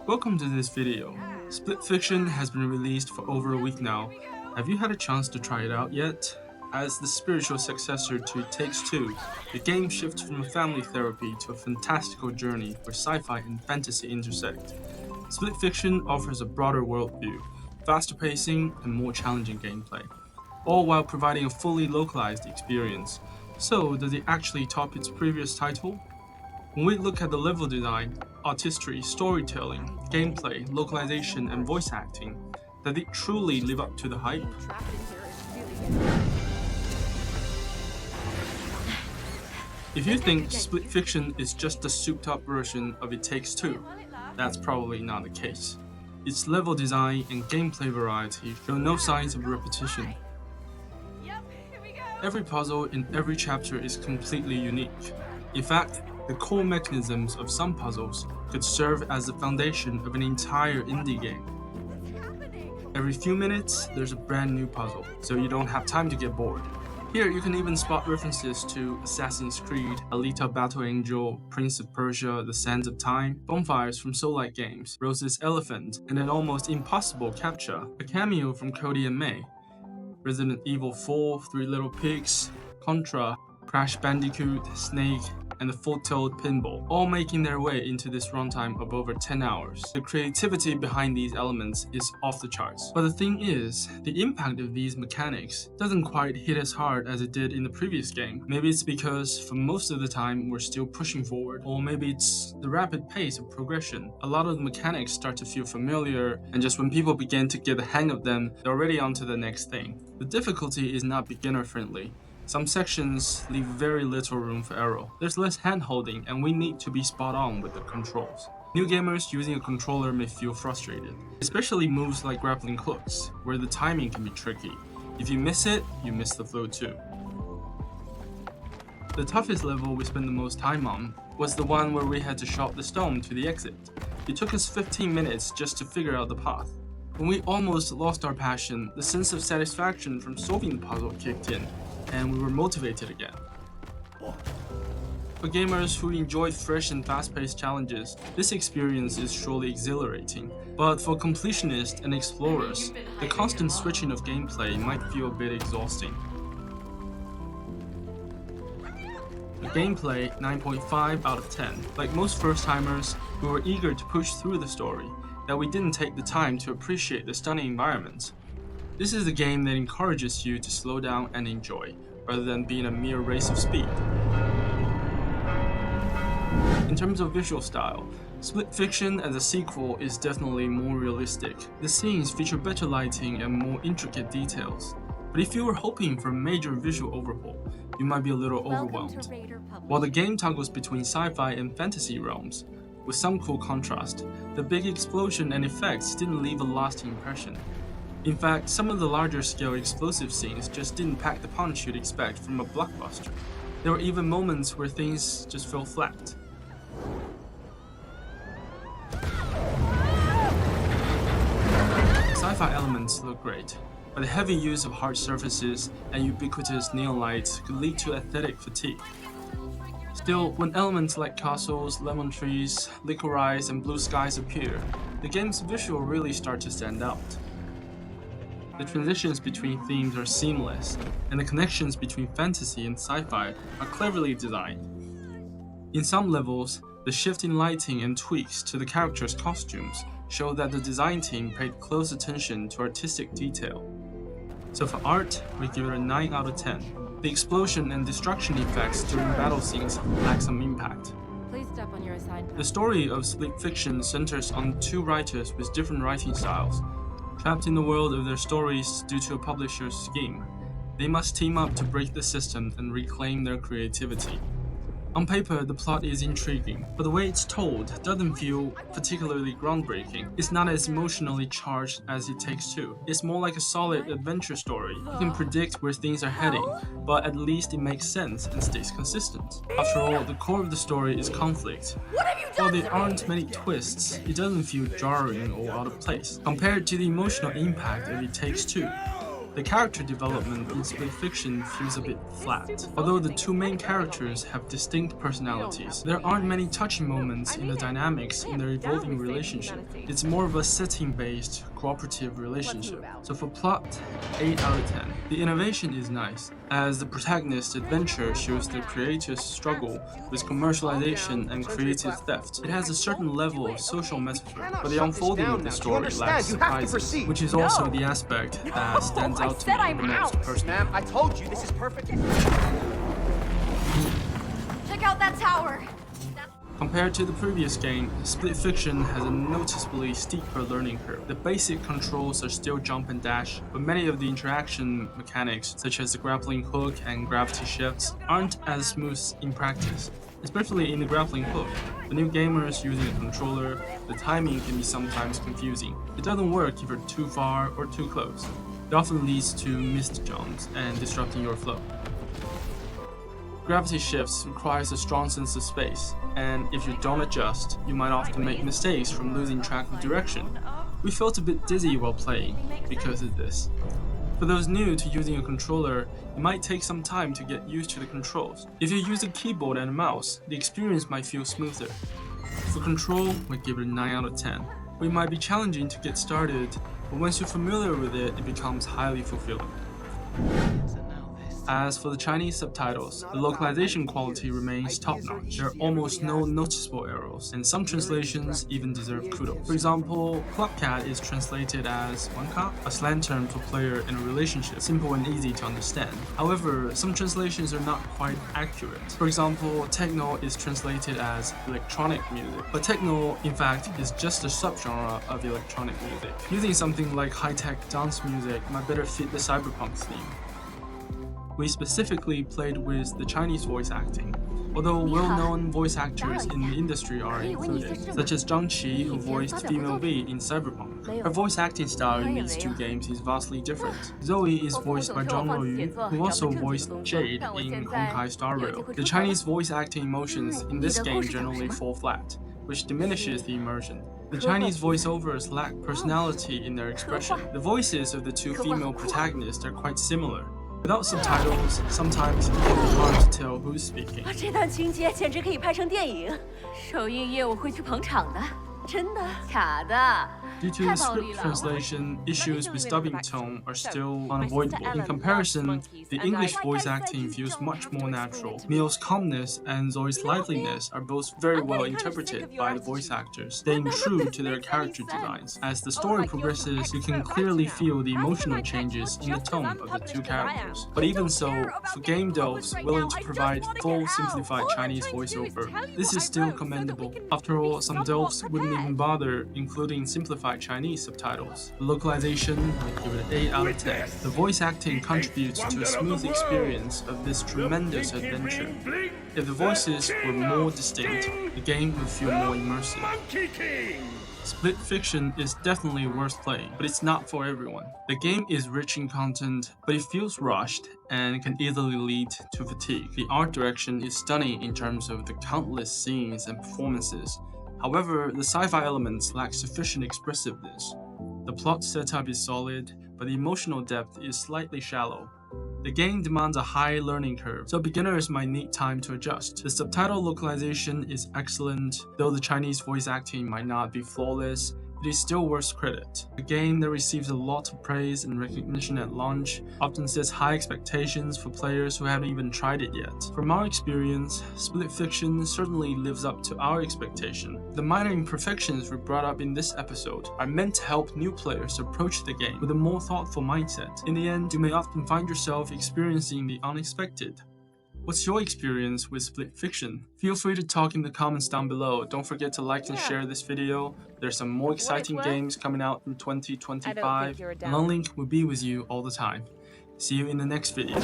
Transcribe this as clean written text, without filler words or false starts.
Welcome to this video. Split Fiction has been released for over a week now. Have you had a chance to try it out yet? As the spiritual successor to Takes Two, the game shifts from a family therapy to a fantastical journey where sci-fi and fantasy intersect. Split Fiction offers a broader worldview, faster pacing, and more challenging gameplay, all while providing a fully localized experience. So, does it actually top its previous title? When we look at the level design, artistry, storytelling, gameplay, localization, and voice acting, does it truly live up to the hype? If you think Split Fiction is just a souped-up version of It Takes Two, that's probably not the case. Its level design and gameplay variety show no signs of repetition. Every puzzle in every chapter is completely unique. In fact, the core mechanisms of some puzzles could serve as the foundation of an entire indie game. Every few minutes, there's a brand new puzzle, so you don't have time to get bored. Here, you can even spot references to Assassin's Creed, Alita Battle Angel, Prince of Persia, The Sands of Time, bonfires from Soulslike games, Rose's Elephant, and an almost impossible CAPTCHA, a cameo from Cody and May, Resident Evil 4, Three Little Pigs, Contra, Crash Bandicoot, Snake, and the full-tilt Pinball, all making their way into this runtime of over 10 hours. The creativity behind these elements is off the charts. But the thing is, the impact of these mechanics doesn't quite hit as hard as it did in the previous game. Maybe it's because for most of the time we're still pushing forward, or maybe it's the rapid pace of progression. A lot of the mechanics start to feel familiar, and just when people begin to get the hang of them, they're already on to the next thing. The difficulty is not beginner-friendly. Some sections leave very little room for error. There's less hand-holding, and we need to be spot on with the controls. New gamers using a controller may feel frustrated, especially moves like grappling hooks, where the timing can be tricky. If you miss it, you miss the flow too. The toughest level we spent the most time on was the one where we had to shot the stone to the exit. It took us 15 minutes just to figure out the path. When we almost lost our passion, the sense of satisfaction from solving the puzzle kicked in, and we were motivated again. For gamers who enjoy fresh and fast-paced challenges, this experience is surely exhilarating. But for completionists and explorers, the constant switching of gameplay might feel a bit exhausting. The gameplay, 9.5 out of 10. Like most first-timers, we were eager to push through the story, that we didn't take the time to appreciate the stunning environments. This is a game that encourages you to slow down and enjoy, rather than being a mere race of speed. In terms of visual style, Split Fiction as a sequel is definitely more realistic. The scenes feature better lighting and more intricate details. But if you were hoping for a major visual overhaul, you might be a little overwhelmed. While the game toggles between sci-fi and fantasy realms, with some cool contrast, the big explosion and effects didn't leave a lasting impression. In fact, some of the larger scale explosive scenes just didn't pack the punch you'd expect from a blockbuster. There were even moments where things just fell flat. Sci-fi elements look great, but the heavy use of hard surfaces and ubiquitous neon lights could lead to aesthetic fatigue. Still, when elements like castles, lemon trees, licorice, and blue skies appear, the game's visual really starts to stand out. The transitions between themes are seamless, and the connections between fantasy and sci-fi are cleverly designed. In some levels, the shift in lighting and tweaks to the characters' costumes show that the design team paid close attention to artistic detail. So for art, we give it a 9 out of 10. The explosion and destruction effects during battle scenes lack some impact. Please step on your assigned path. The story of Split Fiction centers on two writers with different writing styles. Trapped in the world of their stories due to a publisher's scheme, they must team up to break the system and reclaim their creativity. On paper, the plot is intriguing, but the way it's told doesn't feel particularly groundbreaking. It's not as emotionally charged as It Takes Two. It's more like a solid adventure story. You can predict where things are heading, but at least it makes sense and stays consistent. After all, the core of the story is conflict. While there aren't many twists, it doesn't feel jarring or out of place, compared to the emotional impact of It Takes Two. The character development in Split Fiction feels a bit flat. Although the two main characters have distinct personalities, there aren't many touching moments in the dynamics in their evolving relationship. It's more of a setting-based, cooperative relationship. So for plot, 8 out of 10. The innovation is nice, as the protagonist's adventure shows the creator's struggle with commercialization and creative theft. It has a certain level of social metaphor, but the unfolding of the story lacks surprises, which is also the aspect that stands out to me the most personally. Ma'am, I told you this is perfect. Check out that tower. Compared to the previous game, Split Fiction has a noticeably steeper learning curve. The basic controls are still jump and dash, but many of the interaction mechanics, such as the grappling hook and gravity shifts, aren't as smooth in practice. Especially in the grappling hook. For new gamers using a controller, the timing can be sometimes confusing. It doesn't work if you're too far or too close. It often leads to missed jumps and disrupting your flow. Gravity shifts requires a strong sense of space, and if you don't adjust, you might often make mistakes from losing track of direction. We felt a bit dizzy while playing because of this. For those new to using a controller, it might take some time to get used to the controls. If you use a keyboard and a mouse, the experience might feel smoother. For control, we give it a 9 out of 10. It might be challenging to get started, but once you're familiar with it, it becomes highly fulfilling. As for the Chinese subtitles, the localization quality remains top-notch. There are almost no noticeable errors, and some translations even deserve kudos. For example, CAPTCHA is translated as wanka, a slang term for player in a relationship, simple and easy to understand. However, some translations are not quite accurate. For example, techno is translated as electronic music, but techno, in fact, is just a subgenre of electronic music. Using something like high-tech dance music might better fit the cyberpunk theme. We specifically played with the Chinese voice acting, although well-known voice actors in the industry are included, such as Zhang Qi, who voiced female V in Cyberpunk. Her voice acting style in these two games is vastly different. Zoe is voiced by Zhang Luoyu, who also voiced Jade in Honkai Star Rail. The Chinese voice acting emotions in this game generally fall flat, which diminishes the immersion. The Chinese voiceovers lack personality in their expression. The voices of the two female protagonists are quite similar. Without subtitles, sometimes it can be hard to tell who's speaking. 这段情节简直可以拍成电影，首映夜我会去捧场的，真的？假的？ Due to the script translation, issues with dubbing tone are still unavoidable. In comparison, the English voice acting feels much more natural. Mio's calmness and Zoe's liveliness are both very well interpreted by the voice actors, staying true to their character designs. As the story progresses, you can clearly feel the emotional changes in the tone of the two characters. But even so, for game devs willing to provide full simplified Chinese voiceover, this is still commendable. After all, some devs wouldn't even bother including simplified Chinese subtitles. The localization, I give it an 8 out of 10. The voice acting contributes to a smooth experience of this tremendous adventure. If the voices were more distinct, the game would feel more immersive. Split Fiction is definitely worth playing, but it's not for everyone. The game is rich in content, but it feels rushed and can easily lead to fatigue. The art direction is stunning in terms of the countless scenes and performances. However, the sci-fi elements lack sufficient expressiveness. The plot setup is solid, but the emotional depth is slightly shallow. The game demands a high learning curve, so beginners might need time to adjust. The subtitle localization is excellent, though the Chinese voice acting might not be flawless. It is still worth credit. A game that receives a lot of praise and recognition at launch often sets high expectations for players who haven't even tried it yet. From our experience, Split Fiction certainly lives up to our expectation. The minor imperfections we brought up in this episode are meant to help new players approach the game with a more thoughtful mindset. In the end, you may often find yourself experiencing the unexpected. What's your experience with Split Fiction? Feel free to talk in the comments down below. Don't forget to like and share this video. There's some more exciting games coming out in 2025. Long Link will be with you all the time. See you in the next video.